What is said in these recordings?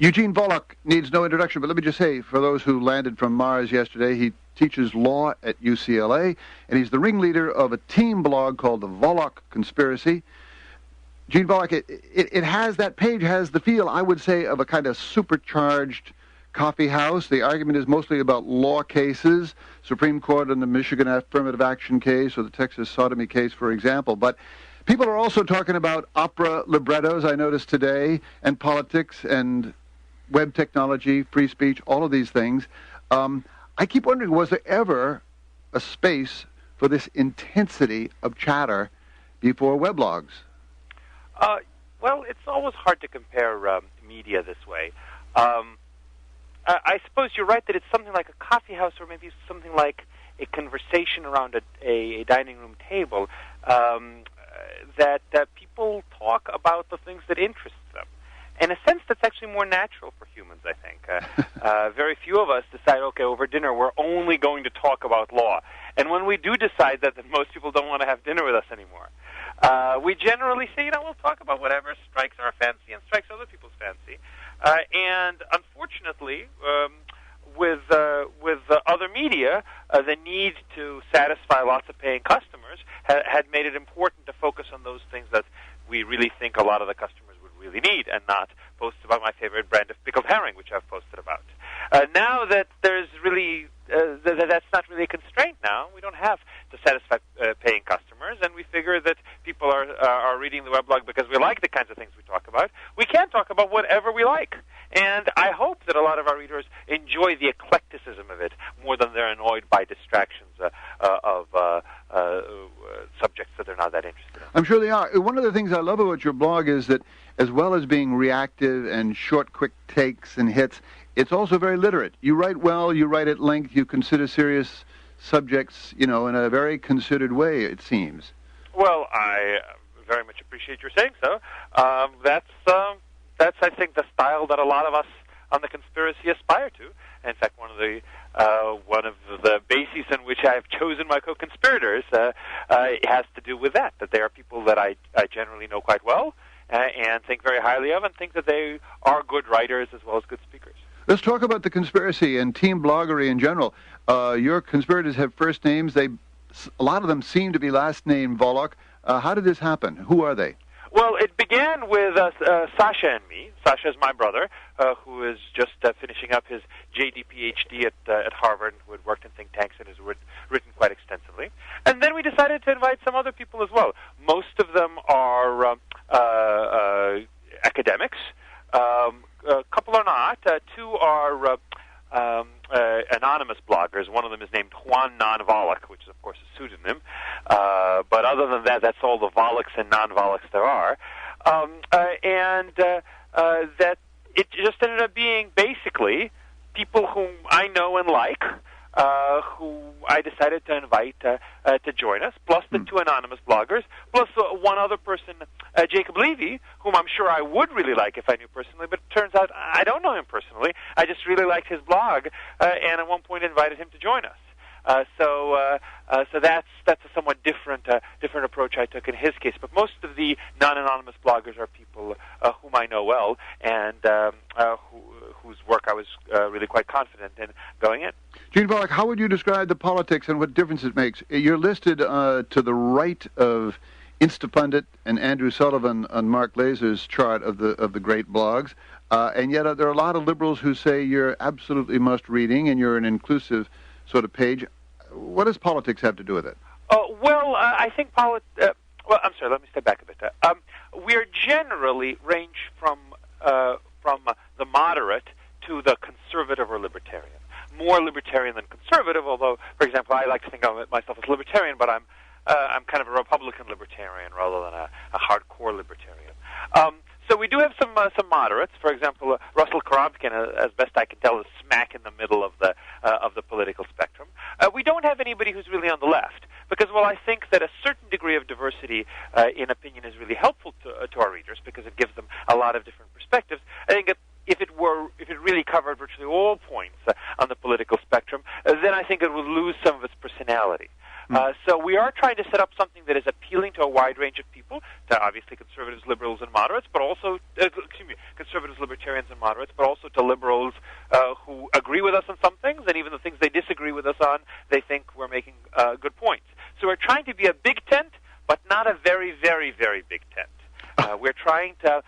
Eugene Volokh needs no introduction, but let me just say, for those who landed from Mars yesterday, he teaches law at UCLA, and he's the ringleader of a team blog called the Volokh Conspiracy. Eugene Volokh, it has, that page has the feel, I would say, of a kind of supercharged coffee house. The argument is mostly about law cases, Supreme Court on the Michigan affirmative action case or the Texas sodomy case, for example. But people are also talking about opera librettos, I noticed today, and politics and web technology, free speech, all of these things. I keep wondering, was there ever a space for this intensity of chatter before weblogs? Well, it's always hard to compare media this way. I suppose you're right that it's something like a coffee house or maybe something like a conversation around a dining room table, that people talk about the things that interest them. In a sense, that's actually more natural for humans, I think. Very few of us decide, okay, over dinner we're only going to talk about law. And when we do decide that, then most people don't want to have dinner with us anymore. We generally say, we'll talk about whatever strikes our fancy and strikes other people's fancy. And unfortunately, with other media, the need to satisfy lots of paying customers had made it important to focus on those things that we really think a lot of the customers would really need, and not post about my favorite brand of pickled herring, which I've posted about. Now that there's really that's not really a constraint now, we don't have to satisfy paying customers, and we figure that people are reading the weblog because we like the kinds of things we talk about. We can talk about whatever we like, and I hope that a lot of our readers enjoy the eclecticism of it more than they're annoyed by distractions of subjects that they're not that interested in. I'm sure they are. One of the things I love about your blog is that, as well as being reactive and short, quick takes and hits, it's also very literate. You write well, you write at length, you consider serious subjects, in a very considered way, it seems. Well, I very much appreciate your saying so. That's I think, the style that a lot of us on the conspiracy aspire to. In fact, one of the bases in which I have chosen my co-conspirators has to do with that they are people that I generally know quite well and think very highly of, and think that they are good writers as well as good speakers. Let's talk about the conspiracy and team bloggery in general. Your conspirators have first names. A lot of them seem to be last name Volokh. How did this happen? Who are they? Well, it began with Sasha and me. Sasha is my brother, who is just finishing up his JD PhD at Harvard, who had worked in think tanks and has written quite extensively. And then we decided to invite some other people as well. Most of them are academics. A couple are not. Two are anonymous bloggers. One of them is named Juan Non-Volokh, which is, of course, a pseudonym. But other than that, that's all the Volokhs and non-Volokhs there are. That it just ended up being basically people whom I know and like, who I decided to invite to join us, plus the two anonymous bloggers, plus one other person, Jacob Levy, whom I'm sure I would really like if I knew personally, but it turns out I don't know him personally. I just really liked his blog, and at one point invited him to join us. So that's a somewhat different approach I took in his case. But most of the non-anonymous bloggers are people whom I know well, and whose work I was really quite confident in going in. Eugene Volokh, how would you describe the politics and what difference it makes? You're listed to the right of Instapundit and Andrew Sullivan on Mark Laser's chart of the great blogs, and yet there are a lot of liberals who say you're absolutely must-reading and you're an inclusive sort of page. What does politics have to do with it? I think well, I'm sorry. Let me step back a bit. We're generally range from the moderate to the conservative or libertarian. More libertarian than conservative. Although, for example, I like to think of myself as libertarian, but I'm kind of a Republican libertarian rather than a hardcore libertarian. So we do have some moderates. For example, Russell Korobkin, as best I can tell, is smack in the middle of the political spectrum. We don't have anybody who's really on the left, because while I think that a certain degree of diversity in opinion is really helpful to our readers because it gives them a lot of different perspectives, I think if it really covered virtually all points on the political spectrum, then I think it would lose some of its personality. So we are trying to set up something that is appealing to a wide range of people, to obviously conservatives, liberals, and moderates, but also conservatives, libertarians, and moderates, but also to liberals who agree with us on some things, and even the things they disagree with us on, they think we're making good points. So we're trying to be a big tent, but not a very, very, very big tent. We're trying to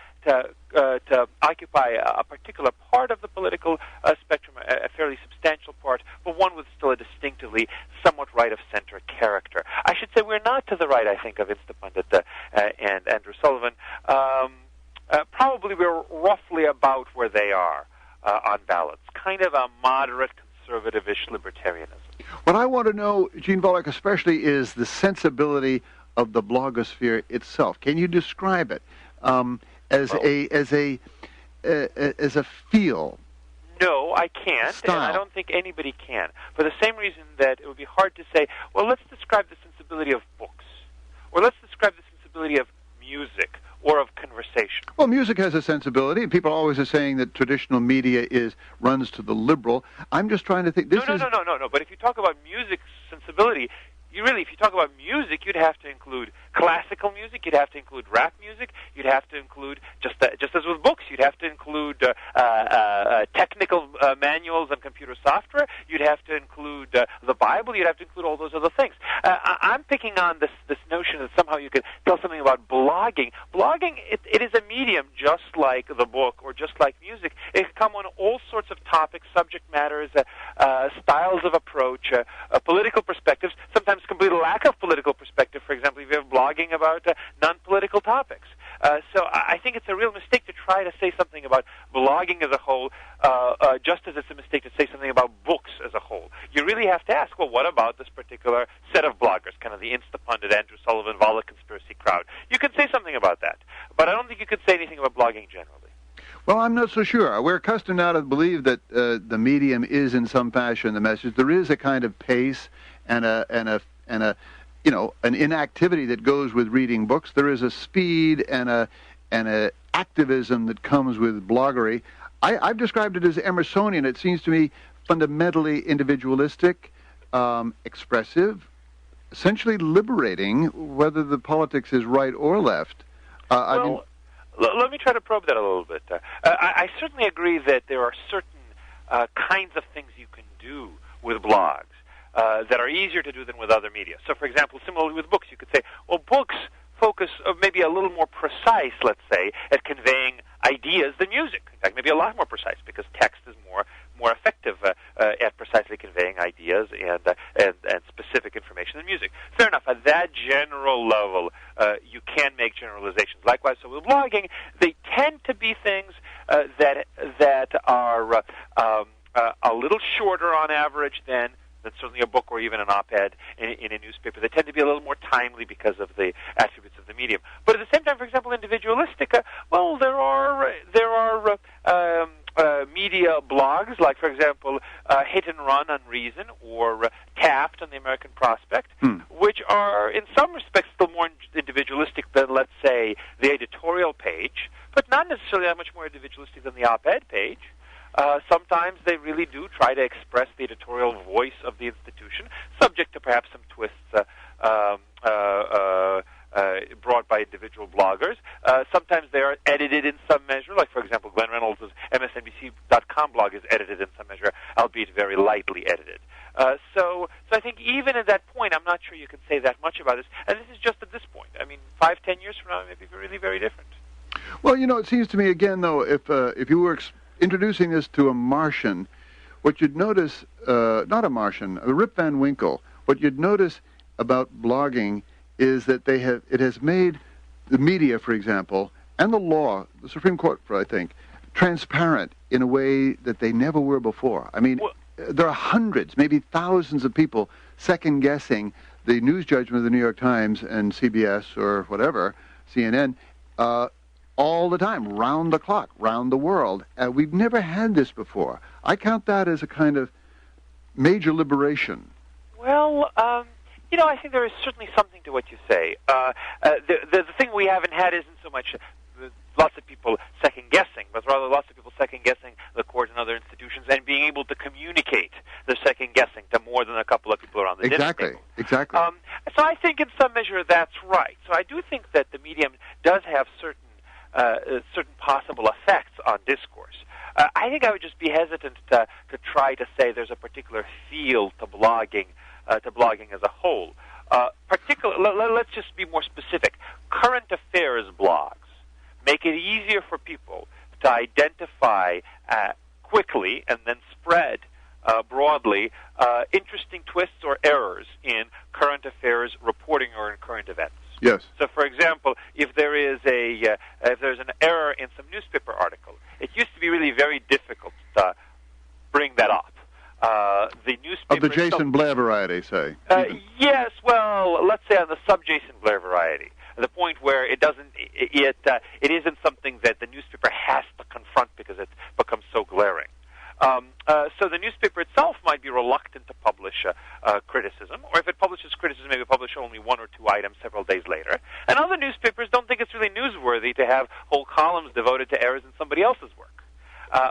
occupy a particular part of the political spectrum, a fairly substantial part, but one with still a distinctively somewhat right-of-center character. I should say we're not to the right, I think, of Instapundit and Andrew Sullivan. Probably we're roughly about where they are on balance, kind of a moderate, conservative-ish libertarianism. What I want to know, Eugene Volokh, especially, is the sensibility of the blogosphere itself. Can you describe it as a feel? No, I can't, Style. and I don't think anybody can, for the same reason that it would be hard to say, well, let's describe the sensibility of books, or let's describe the sensibility of music, or of conversation. Well, music has a sensibility, and people always are saying that traditional media runs to the liberal. I'm just trying to think. No. But if you talk about music sensibility, if you talk about music, you'd have to include classical music, you'd have to include rap music, you'd have to include, just as with books, you'd have to include technical manuals and computer software, you'd have to include the Bible, you'd have to include all those other things. I'm picking on this notion that somehow you could tell something about blogging. Blogging, it is a medium just like the book or just like music. It can come on all sorts of topics, subject matters, styles of approach, political perspectives, sometimes complete lack of political perspective. For example, if you have blogging about non-political topics. So I think it's a real mistake to try to say something about blogging as a whole, just as it's a mistake to say something about books as a whole. You really have to ask, well, what about this particular set of bloggers, kind of the Instapundit, Andrew Sullivan, Volokh conspiracy crowd? You could say something about that, but I don't think you could say anything about blogging generally. Well, I'm not so sure. We're accustomed now to believe that the medium is in some fashion the message. There is a kind of pace and an inactivity that goes with reading books. There is a speed and a activism that comes with bloggery. I've described it as Emersonian. It seems to me fundamentally individualistic, expressive, essentially liberating, whether the politics is right or left. Let me try to probe that a little bit. I certainly agree that there are certain kinds of things you can do with blogs that are easier to do than with other media. So, for example, similarly with books, you could say, well, books focus maybe a little more precise, let's say, at conveying ideas than music. In fact, maybe a lot more precise, because text is more effective at precisely conveying ideas and specific information than music. Fair enough. At that general level, you can make generalizations. Likewise, so with blogging, they tend to be things that are a little shorter on average than certainly a book or even an op-ed in a newspaper. They tend to be a little more timely because of the attributes of the medium. But at the same time, for example, individualistic, there are media blogs, like, for example, Hit and Run on Reason or Tapped on the American Prospect, which are, in some respects, still more individualistic than, let's say, the editorial page, but not necessarily that much more individualistic than the op-ed page. Sometimes they really do try to express the editorial voice of the institution, subject to perhaps some twists brought by individual bloggers. Sometimes they are edited in some measure, like, for example, Glenn Reynolds' MSNBC.com blog is edited in some measure, albeit very lightly edited. So I think even at that point, I'm not sure you can say that much about this. And this is just at this point. I mean, 5-10 years from now, it may be really very different. Well, it seems to me, again, though, if you were introducing this to a Martian, what you'd notice, not a Martian, Rip Van Winkle, what you'd notice about blogging is that it has made the media, for example, and the law, the Supreme Court, I think, transparent in a way that they never were before. I mean, there are hundreds, maybe thousands of people second-guessing the news judgment of the New York Times and CBS or whatever, CNN, all the time, round the clock, round the world. We've never had this before. I count that as a kind of major liberation. Well, I think there is certainly something to what you say. The thing we haven't had isn't so much lots of people second-guessing, but rather lots of people second-guessing the court and other institutions and being able to communicate the second-guessing to more than a couple of people around the dinner table. Exactly. So I think in some measure that's right. So I do think that the medium does have certain possible effects on discourse. I think I would just be hesitant to try to say there's a particular field to blogging as a whole. Let's just be more specific. Current affairs blogs make it easier for people to identify quickly and then spread broadly interesting twists or errors in current affairs reporting or in current events. Yes. So, for example, if there's an error in some newspaper article, it used to be really very difficult to bring that up. The newspaper of the Jason Blair variety, say. Yes. Well, let's say on the sub-Jason Blair variety, the point where it isn't something that the newspaper has to confront because it becomes so glaring. So the newspaper itself might be reluctant to publish criticism, or if it publishes criticism, maybe publish only one or two items several days later. And other newspapers don't think it's really newsworthy to have whole columns devoted to errors in somebody else's work.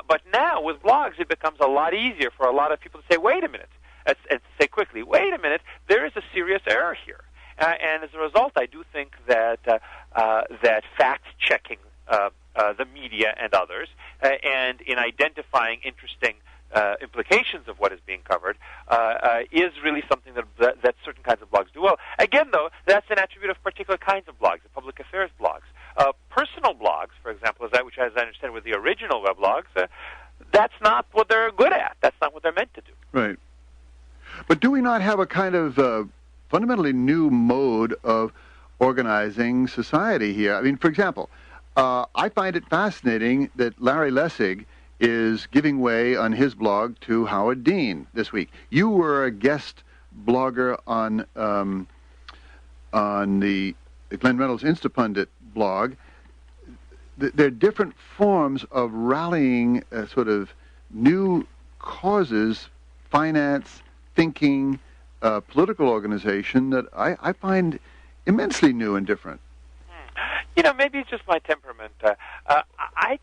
But now, with blogs, it becomes a lot easier for a lot of people to say, wait a minute, and to say quickly, wait a minute, there is a serious error here. And as a result, I do think that fact-checking the media and others, and in identifying interesting implications of what is being covered, is really something that certain kinds of blogs do well. Again, though, that's an attribute of particular kinds of blogs, the public affairs blogs. Personal blogs, for example, which, as I understand, were the original weblogs, that's not what they're good at. That's not what they're meant to do. Right. But do we not have a kind of fundamentally new mode of organizing society here? I mean, for example, I find it fascinating that Larry Lessig is giving way on his blog to Howard Dean this week. You were a guest blogger on the Glenn Reynolds Instapundit blog. There are different forms of rallying sort of new causes, finance, thinking, political organization that I find immensely new and different. Maybe it's just my temperament. I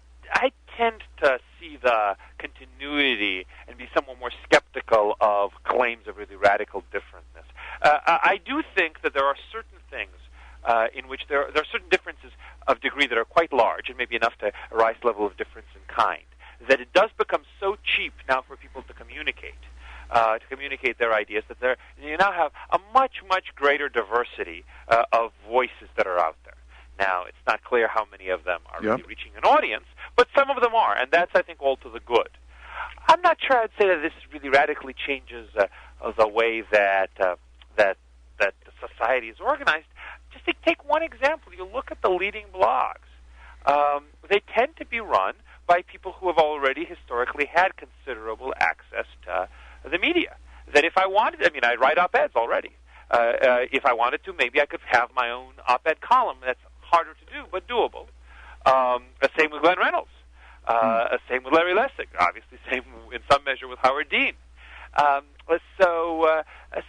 tend to see the continuity and be somewhat more skeptical of claims of really radical differentness. I do think that there are certain things in which there are certain differences of degree that are quite large and maybe enough to rise level of difference in kind, that it does become so cheap now for people to communicate their ideas that you now have a much, much greater diversity of voices that are out there. Now, it's not clear how many of them are really reaching an audience, but some of them are, and that's, I think, all to the good. I'm not sure I'd say that this really radically changes the way that society is organized. Just to take one example, you look at the leading blogs. They tend to be run by people who have already historically had considerable access to the media. That if I wanted, I write op-eds already. If I wanted to, maybe I could have my own op-ed column. That's harder to do, but doable. Same with Glenn Reynolds. Same with Larry Lessig. Obviously, same in some measure with Howard Dean. So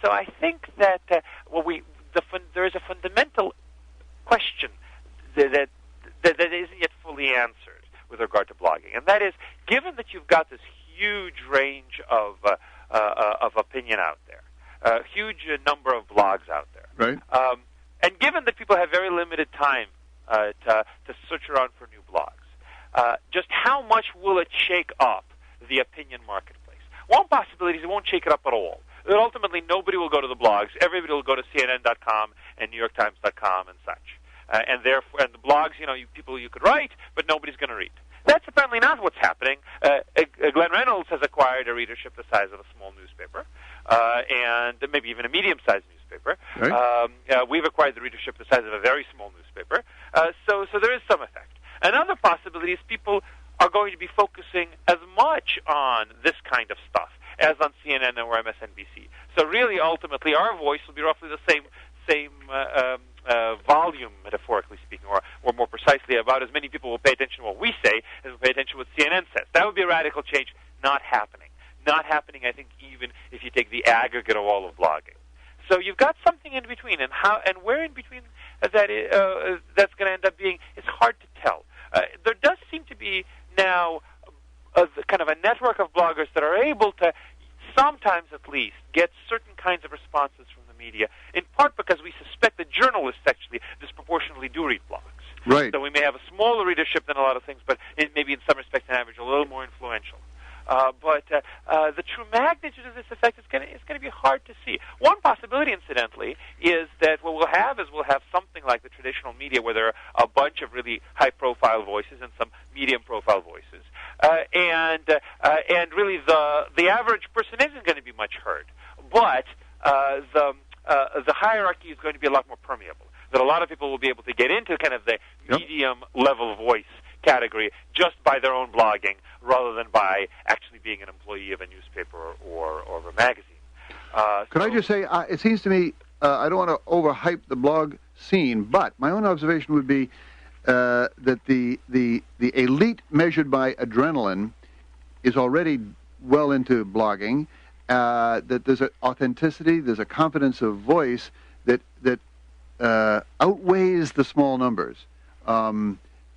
I think that there is a fundamental question that isn't yet fully answered with regard to blogging, and that is, given that you've got this huge range of opinion out there, a huge number of blogs out there, right? And given that people have very limited time to search around for new blogs, just how much will it shake up the opinion marketplace? One possibility is it won't shake it up at all. That ultimately nobody will go to the blogs. Everybody will go to CNN.com and NewYorkTimes.com and such. And the blogs, people you could write, but nobody's going to read. That's apparently not what's happening. Glenn Reynolds has acquired a readership the size of a small newspaper, and maybe even a medium-sized newspaper. Right. We've acquired the readership the size of a very small newspaper. So there is some effect. Another possibility is people are going to be focusing as much on this kind of stuff as on CNN or MSNBC. So really, ultimately, our voice will be roughly the same volume, metaphorically speaking, or more precisely, about as many people will pay attention to what we say as will pay attention to what CNN says. That would be a radical change. Not happening. Not happening, I think, even if you take the aggregate of all of blogging. So you've got something in between, and where in between that's going to end up being, it's hard to tell. There does seem to be now kind of a network of bloggers that are able to, sometimes at least, get certain kinds of responses from the media, in part because we suspect that journalists actually disproportionately do read blogs. Right. So we may have a smaller readership than a lot of things, but maybe in some respects, on average, a little more influential. But the true magnitude of this effect is going to be hard to see. One possibility, incidentally, is that what we'll have something like the traditional media, where there are a bunch of really high-profile voices and some medium-profile voices, and really the average person isn't going to be much heard, but the hierarchy is going to be a lot more permeable. That a lot of people will be able to get into kind of the medium-level voice category just by their own blogging, rather than by actually being an employee of a newspaper or of a magazine. Could I just say, it seems to me, I don't want to overhype the blog scene, but my own observation would be that the elite measured by adrenaline is already well into blogging, that there's an authenticity, there's a confidence of voice that outweighs the small numbers.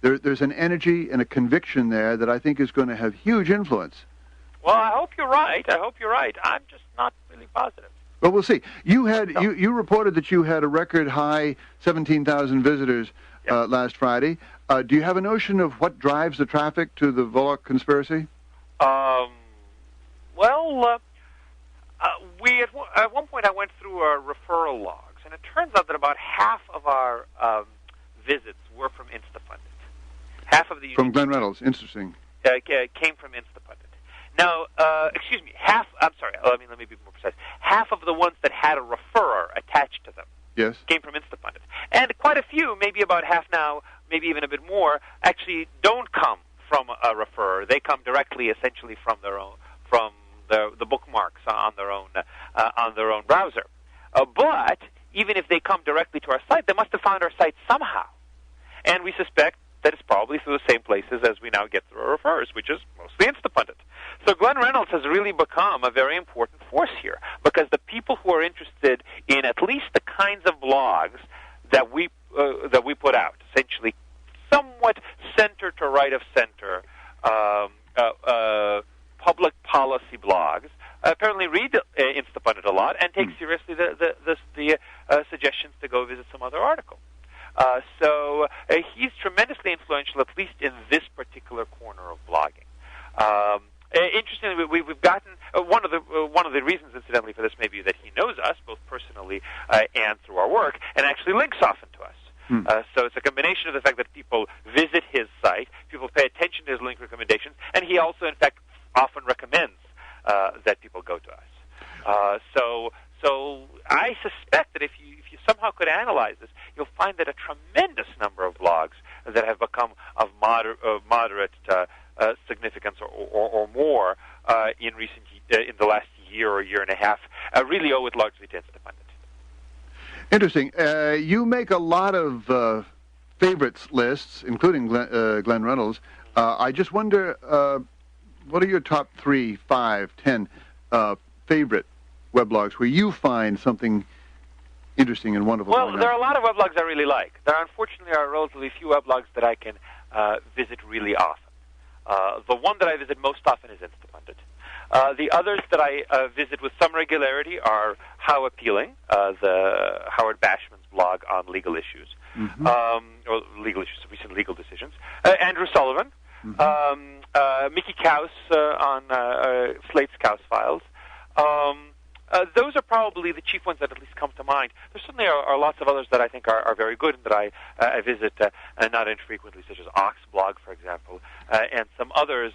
There's an energy and a conviction there that I think is going to have huge influence. Well, I hope you're right. I'm just not really positive. Well, we'll see. You reported that you had a record high 17,000 visitors last Friday. Do you have a notion of what drives the traffic to the Volokh conspiracy? At one point I went through our referral logs, and it turns out that about half of our visits were from Instapundit. Half of the from Glenn Reynolds. Interesting. Came from Instapundit. Now, excuse me. I'm sorry. Let me be more precise. Half of the ones that had a referrer attached to them, yes, came from Instapundit, and quite a few, maybe about half now, maybe even a bit more, actually don't come from a referrer. They come directly, essentially, from their own, from the bookmarks on their own browser. But even if they come directly to our site, they must have found our site somehow, and we suspect that it's probably through the same places as we now get through our referrers, which is mostly Instapundit. So Glenn Reynolds has really become a very important force here, because the people who are interested in at least the kinds of blogs that we put out, essentially somewhat center to right of center public policy blogs, apparently read Instapundit a lot and take seriously the suggestions to go visit some other article. So he's tremendously influential, at least in this particular corner of blogging. Interestingly, we've gotten one of the reasons, incidentally, for this may be that he knows us both personally and through our work, and actually links often to us. So it's a combination of the fact that people visit his site, people pay attention to his link recommendations, and he also, in fact, often recommends that people go to us. So I suspect that if you somehow could analyze this, you'll find that a tremendous number of blogs that have become of moderate significance or more in the last year or year and a half really owe it largely to Instapundit. Interesting. You make a lot of favorites lists, including Glenn Reynolds. I just wonder, what are your top 3, 5, 10 favorite weblogs where you find something interesting and wonderful? Well, there are a lot of weblogs I really like. There unfortunately are relatively few weblogs that I can visit really often. The one that I visit most often is Instapundit. The others that I visit with some regularity are How Appealing, the Howard Bashman's blog on legal issues, or legal issues, recent legal decisions. Andrew Sullivan, Mickey Kaus on Slate's Kaus Files. Those are probably the chief ones that at least come to mind. There certainly are lots of others that I think are very good and that I visit not infrequently, such as Ox Blog, for example, and some others.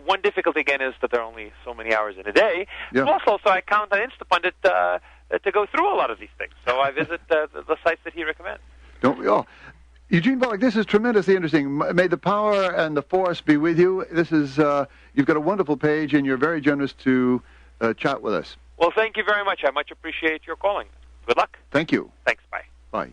One difficulty, again, is that there are only so many hours in a day. Yeah. Plus, also, I count on Instapundit to go through a lot of these things. So I visit the sites that he recommends. Don't we all? Eugene Volokh, this is tremendously interesting. May the power and the force be with you. This is you've got a wonderful page, and you're very generous to chat with us. Well, thank you very much. I much appreciate your calling. Good luck. Thank you. Thanks. Bye. Bye.